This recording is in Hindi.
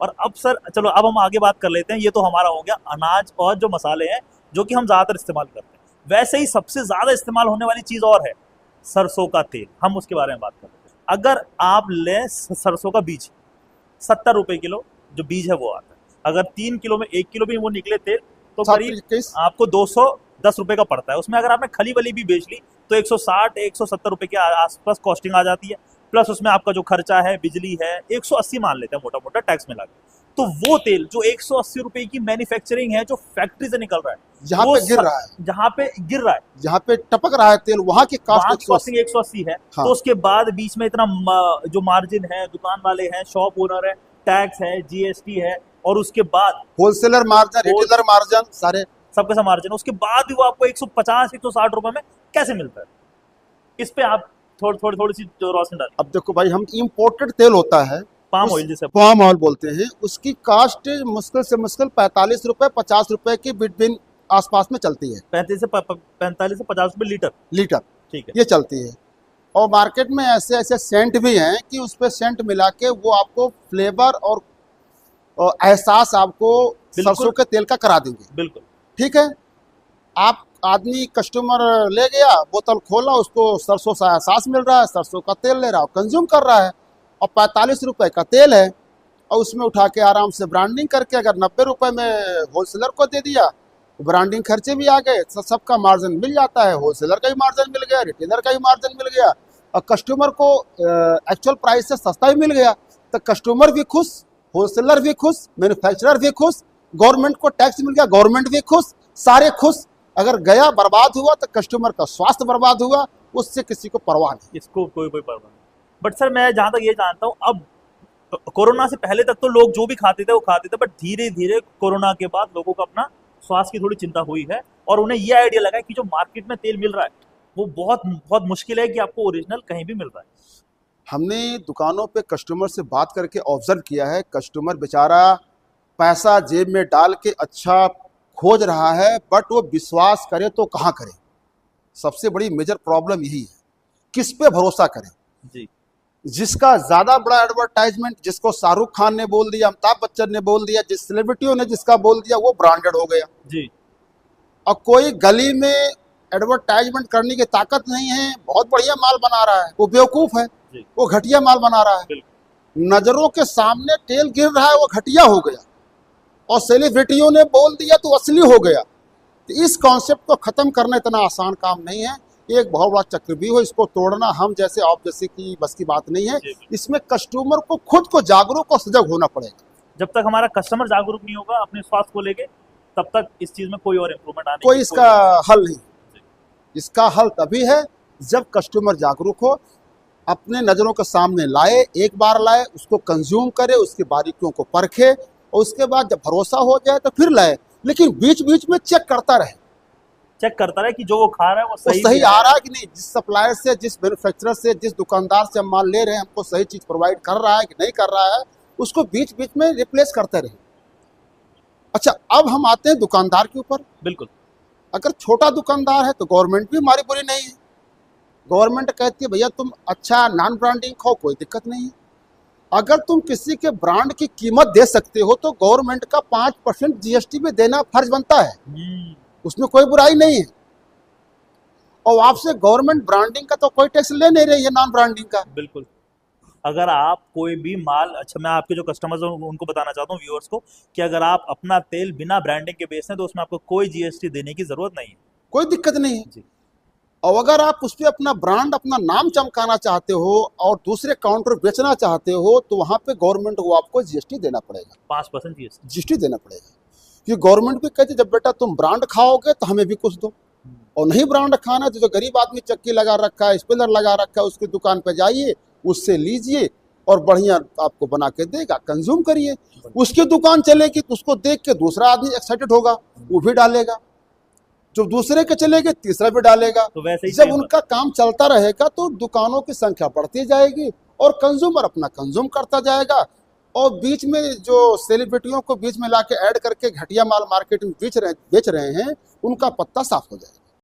और अब सर चलो अब हम आगे बात कर लेते हैं, ये तो हमारा हो गया अनाज और जो मसाले हैं जो कि हम ज़्यादातर इस्तेमाल करते हैं। वैसे ही सबसे ज़्यादा इस्तेमाल होने वाली चीज़ और है, सरसों का तेल। हम उसके बारे में बात कर लेते हैं। अगर आप लें सरसों का बीज, 70 रुपए किलो जो बीज है वो आता है। अगर 3 किलो में 1 किलो भी वो निकले तेल तो सात करीब इक्कीस। आपको 210 रुपए का पड़ता है। उसमें अगर आपने खली वली भी बेच ली तो 160-170 रुपए के आसपास कॉस्टिंग आ जाती है। प्लस उसमें आपका जो खर्चा है, बिजली है, 180 मान लेते हैं मोटा मोटा टैक्स मिला के। तो वो तेल जो 180 रुपए की मैन्युफैक्चरिंग है, जो फैक्ट्री से निकल रहा है, जहाँ वो पे गिर रहा है, जहाँ पे गिर रहा है, जहाँ पे टपक रहा है तेल, वहां की कास्ट वहां की 180। कॉस्टिंग 180 है। हाँ। तो उसके बाद बीच में इतना जो मार्जिन है, दुकान वाले हैं, शॉप ओनर है, टैक्स है, जीएसटी है, और उसके बाद wholesaler margin, whole retailer margin, सारे। सबका सा मार्जिन, उसके बाद भी वो आपको 150-160 रुपए में कैसे मिलता है? इस पे आप थोड़ी सी जो रोशनी डालें। अब देखो भाई, हम इम्पोर्टेड तेल होता है, पाम उस ऑयल जिसे पाम ऑयल बोलते हैं, उसकी कास्ट मुश्किल से मुश्किल 45 रुपए 50 रुपए की बिटवीन आसपास में चलती है। 45 से 50 रुपए लीटर। लीटर ठीक है। ये चलती है। और मार्केट में ऐसे ऐसे सेंट भी हैं कि उस पर सेंट मिला के वो आपको फ्लेवर और एहसास आपको सरसों बिल्कुल के तेल का करा देंगे। बिल्कुल। ठीक है। आप आदमी कस्टमर ले गया, बोतल खोला, उसको सरसों सा एहसास मिल रहा है, सरसों का तेल ले रहा है, कंज्यूम कर रहा है, और 45 रुपए का तेल है, और उसमें उठा के आराम से ब्रांडिंग करके अगर 90 रुपए में होलसेलर को दे दिया, ब्रांडिंग खर्चे भी आ गए, सबका मार्जिन मिल जाता है, होलसेलर का भी मार्जिन मिल गया, रिटेलर का भी मार्जिन मिल गया, और कस्टमर को एक्चुअल प्राइस से सस्ता भी मिल गया। तो कस्टमर भी खुश, होलसेलर भी खुश, मैन्युफैक्चरर भी खुश, गवर्नमेंट को टैक्स मिल गया, गवर्नमेंट भी खुश, सारे खुश। अगर गया बर्बाद हुआ तो कस्टमर का स्वास्थ्य बर्बाद हुआ, उससे किसी को परवाह नहीं। इसको कोई कोई परवाह नहीं। बट सर मैं जहां तक ये जानता हूँ, अब कोरोना से पहले तक तो लोग जो भी खाते थे वो खाते थे, बट धीरे धीरे कोरोना के बाद लोगों को अपना स्वास्थ्य की थोड़ी चिंता हुई है, और उन्हें ये आइडिया लगा है कि जो मार्केट में तेल मिल रहा है वो बहुत बहुत मुश्किल है कि आपको ओरिजिनल कहीं भी मिल रहा है। हमने दुकानों पे कस्टमर से बात करके ऑब्जर्व किया है, कस्टमर बेचारा पैसा जेब में डाल के अच्छा खोज रहा है, बट वो विश्वास करे तो कहाँ करे। सबसे बड़ी मेजर प्रॉब्लम यही है, किस पे भरोसा करें। जी। जिसका ज्यादा बड़ा एडवर्टाइजमेंट, जिसको शाहरुख खान ने बोल दिया, अमिताभ बच्चन ने बोल दिया, जिस सेलिब्रिटियों ने जिसका बोल दिया, वो ब्रांडेड हो गया। जी। और कोई गली में एडवर्टाइजमेंट करने की ताकत नहीं है, बहुत बढ़िया माल बना रहा है, वो बेवकूफ है, जी। वो घटिया माल बना रहा है। बिल्कुल। नजरों के सामने तेल गिर रहा है, वो घटिया हो गया, और सेलिब्रिटियों ने बोल दिया तो असली हो गया। तो इस कॉन्सेप्ट को खत्म करना इतना आसान काम नहीं है, ये एक बहुत बड़ा चक्रव्यूह हो, इसको तोड़ना हम जैसे आप जैसे की बस की बात नहीं है। जी। इसमें कस्टमर को खुद को जागरूक और सजग होना पड़ेगा। जब तक हमारा कस्टमर जागरूक नहीं होगा अपने स्वास्थ्य को लेके, तब तक इस चीज में कोई और इम्प्रूवमेंट आने कोई की इसका हल नहीं। इसका हल तभी है जब कस्टमर जागरूक हो, अपने नज़रों के सामने लाए, एक बार लाए, उसको कंज्यूम करे, उसकी बारीकियों को परखे, और उसके बाद जब भरोसा हो जाए तो फिर लाए। लेकिन बीच बीच में चेक करता रहे, चेक करता रहे कि जो वो खा रहा है वो वो सही सही भी आ रहा है कि नहीं, जिस सप्लायर से, जिस मैन्युफैक्चरर से, जिस दुकानदार से हम माल ले रहे हैं, हमको सही चीज़ प्रोवाइड कर रहा है कि नहीं कर रहा है, उसको बीच बीच में रिप्लेस करते रहे। अच्छा, अब हम आते हैं दुकानदार के ऊपर। बिल्कुल। अगर छोटा दुकानदार है तो गवर्नमेंट भी हमारी बुरी नहीं है। गवर्नमेंट कहती है भैया तुम अच्छा नॉन ब्रांडिंग खाओ, कोई दिक्कत नहीं है। अगर तुम किसी के ब्रांड की कीमत दे सकते हो तो गवर्नमेंट का 5% जीएसटी भी देना फर्ज बनता है, उसमें कोई बुराई नहीं है। और आपसे गवर्नमेंट ब्रांडिंग का तो कोई टैक्स ले नहीं रही है, नॉन ब्रांडिंग का। बिल्कुल। अगर आप कोई भी माल, अच्छा मैं आपके जो कस्टमर्स हैं उनको बताना चाहता हूँ, व्यूअर्स को, कि अगर आप अपना तेल बिना ब्रांडिंग के बेचते हैं तो उसमें आपको कोई जीएसटी देने की जरूरत नहीं है। कोई दिक्कत नहीं है। जी। और अगर आप उस पर अपना ब्रांड, अपना नाम चमकाना चाहते हो और दूसरे काउंटर बेचना चाहते हो, तो वहां पे गवर्नमेंट को आपको जीएसटी देना पड़ेगा, 5% जीएसटी। जीएसटी देना पड़ेगा। क्योंकि गवर्नमेंट भी कहती है जब बेटा तुम ब्रांड खाओगे तो हमें भी कुछ दो, और नहीं ब्रांड खाना तो जो गरीब आदमी चक्की लगा रखा है, स्पिनर लगा रखा है, उसकी दुकान पे जाइए, उससे लीजिए और बढ़िया आपको बना के देगा, कंज्यूम करिए। उसकी दुकान चलेगी तो उसको देख के दूसरा आदमी एक्साइटेड होगा, वो भी डालेगा, जो दूसरे के चलेगे तीसरा भी डालेगा। तो वैसे ही जब उनका काम चलता रहेगा तो दुकानों की संख्या बढ़ती जाएगी और कंज्यूमर अपना कंज्यूम करता जाएगा। और बीच में जो सेलिब्रिटियों को बीच में लाके ऐड करके घटिया माल मार्केट में बेच रहे हैं, उनका पत्ता साफ हो जाएगा।